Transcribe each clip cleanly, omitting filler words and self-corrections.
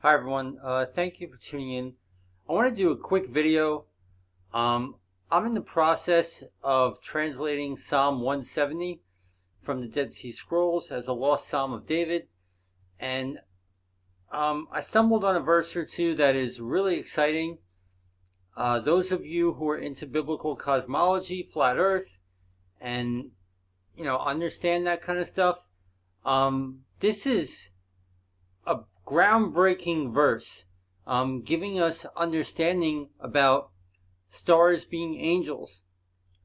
Hi everyone, thank you for tuning in. I want to do a quick video. I'm in the process of translating Psalm 170 from the Dead Sea Scrolls as a lost Psalm of David. And I stumbled on a verse or two that is really exciting. Those of you who are into biblical cosmology, flat earth, and understand that kind of stuff, this is a groundbreaking verse, giving us understanding about stars being angels.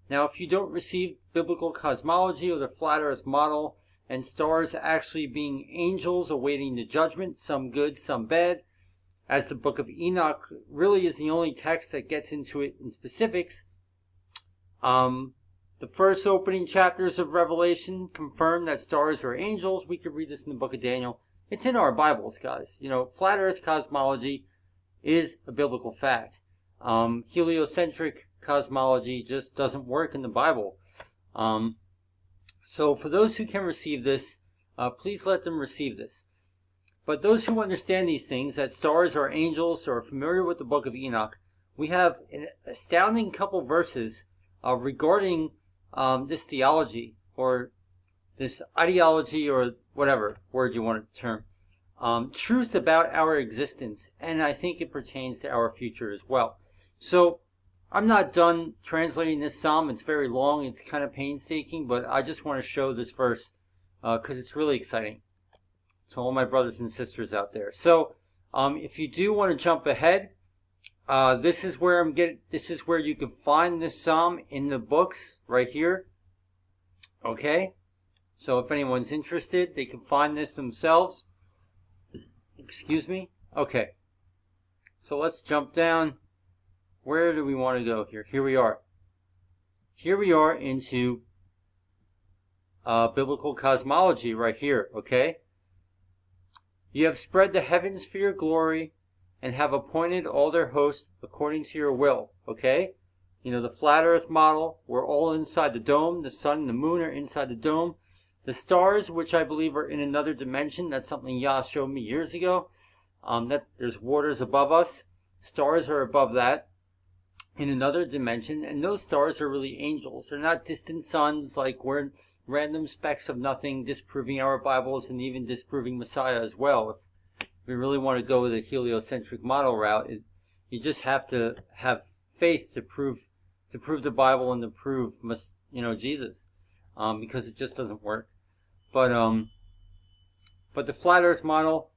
Now, if you don't receive biblical cosmology or the flat earth model, and stars actually being angels awaiting the judgment, some good, some bad, as the book of Enoch really is the only text that gets into it in specifics. The first opening chapters of Revelation confirm that stars are angels. We could read this in the book of Daniel. It's in our Bibles, guys. Flat earth cosmology is a biblical fact. Heliocentric cosmology just doesn't work in the Bible. So for those who can receive this, please let them receive this. But those who understand these things, that stars are angels, or are familiar with the book of Enoch, we have an astounding couple verses regarding this theology, or this ideology, or whatever word you want to term. Truth about our existence, and I think it pertains to our future as well. So I'm not done translating this psalm. It's very long. It's kind of painstaking, but I just want to show this verse because it's really exciting to all my brothers and sisters out there. So if you do want to jump ahead, this is where you can find this psalm in the books right here. Okay, so if anyone's interested, they can find this themselves. Excuse me. Okay, so let's jump down. Where do we want to go here? Here we are. Here we are into biblical cosmology right here. Okay. You have spread the heavens for your glory, and have appointed all their hosts according to your will. Okay? The flat earth model, we're all inside the dome. The sun and the moon are inside the dome. The stars, which I believe are in another dimension, that's something Yah showed me years ago, that there's waters above us. Stars are above that in another dimension, and those stars are really angels. They're not distant suns like we're random specks of nothing, disproving our Bibles and even disproving Messiah as well. If we really want to go the heliocentric model route, you just have to have faith to prove the Bible and to prove Jesus, because it just doesn't work. But the flat earth model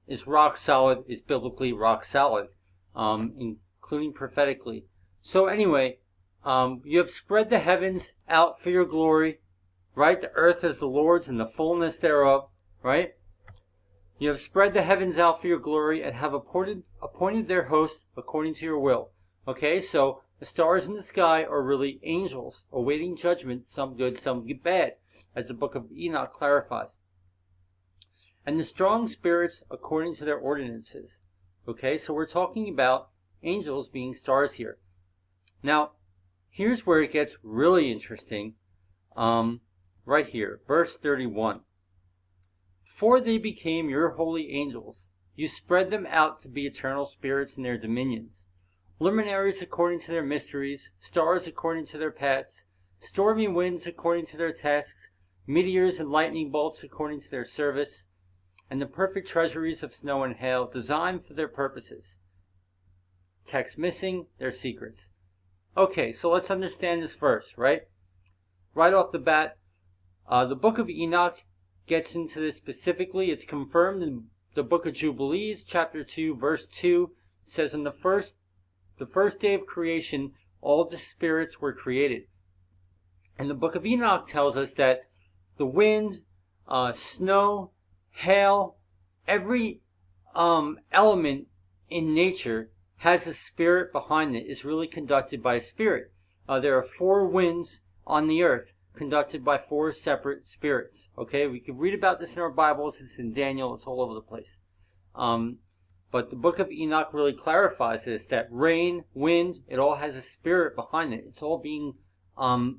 is rock solid, is biblically rock solid, including prophetically. So anyway, you have spread the heavens out for your glory, right? The earth is the Lord's and the fullness thereof, right? You have spread the heavens out for your glory, and have appointed their hosts according to your will. Okay, so the stars in the sky are really angels awaiting judgment, some good, some bad, as the book of Enoch clarifies. And the strong spirits according to their ordinances. Okay, so we're talking about angels being stars here. Now, here's where it gets really interesting. Right here, verse 31. For they became your holy angels. You spread them out to be eternal spirits in their dominions. Luminaries according to their mysteries, stars according to their paths, stormy winds according to their tasks, meteors and lightning bolts according to their service, and the perfect treasuries of snow and hail designed for their purposes. Text missing, their secrets. Okay, so let's understand this verse, right? Right off the bat, the book of Enoch gets into this specifically. It's confirmed in the book of Jubilees, chapter 2, verse 2. It says, on the first day of creation, all the spirits were created. And the book of Enoch tells us that the wind, snow, hail, every element in nature has a spirit behind it, is really conducted by a spirit. There are 4 winds on the earth, conducted by 4 separate spirits. Okay, we can read about this in our Bibles. It's in Daniel. It's all over the place. But the book of Enoch really clarifies this, that rain, wind, it all has a spirit behind it. It's all being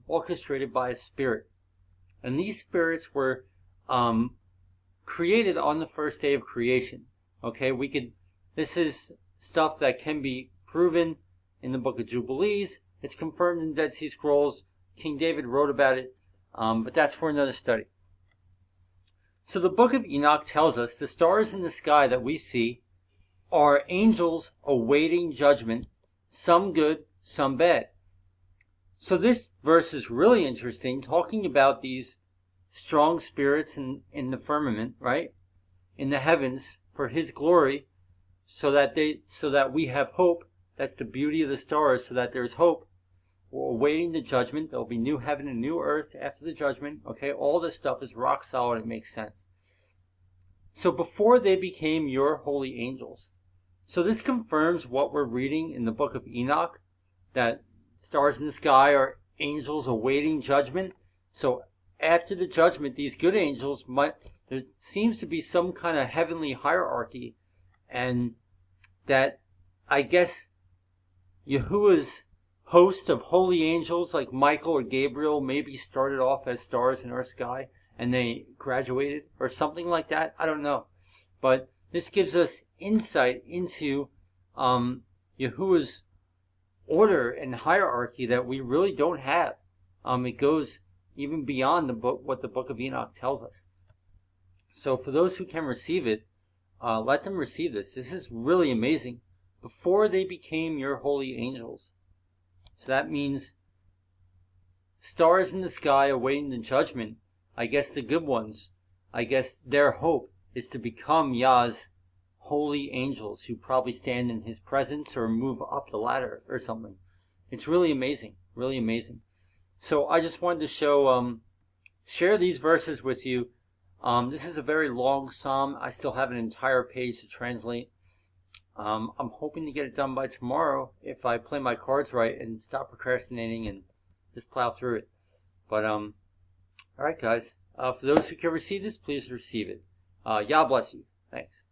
orchestrated by a spirit. And these spirits were created on the first day of creation. Okay, we could This is stuff that can be proven in the Book of Jubilees. It's confirmed in Dead Sea Scrolls. King David wrote about it, but that's for another study. So the Book of Enoch tells us the stars in the sky that we see are angels awaiting judgment, some good, some bad. So this verse is really interesting, talking about these strong spirits in the firmament, right? In the heavens for his glory, so that we have hope. That's the beauty of the stars, so that there's hope. We're awaiting the judgment. There'll be new heaven and new earth after the judgment. Okay, all this stuff is rock solid. It makes sense. So before they became your holy angels. So this confirms what we're reading in the Book of Enoch, that stars in the sky are angels awaiting judgment. So after the judgment, these good angels there seems to be some kind of heavenly hierarchy, and that I guess Yahuwah's host of holy angels like Michael or Gabriel maybe started off as stars in our sky and they graduated or something like that. I don't know. But this gives us insight into Yahuwah's order and hierarchy that we really don't have. It goes even beyond what the Book of Enoch tells us. So for those who can receive it, let them receive this. This is really amazing. Before they became your holy angels. So that means stars in the sky awaiting the judgment. I guess the good ones, I guess their hope is to become Yah's holy angels who probably stand in his presence or move up the ladder or something. It's really amazing, really amazing. So I just wanted to share these verses with you. This is a very long psalm. I still have an entire page to translate. I'm hoping to get it done by tomorrow if I play my cards right and stop procrastinating and just plow through it. But all right, guys. For those who can receive this, please receive it. Yah bless you. Thanks.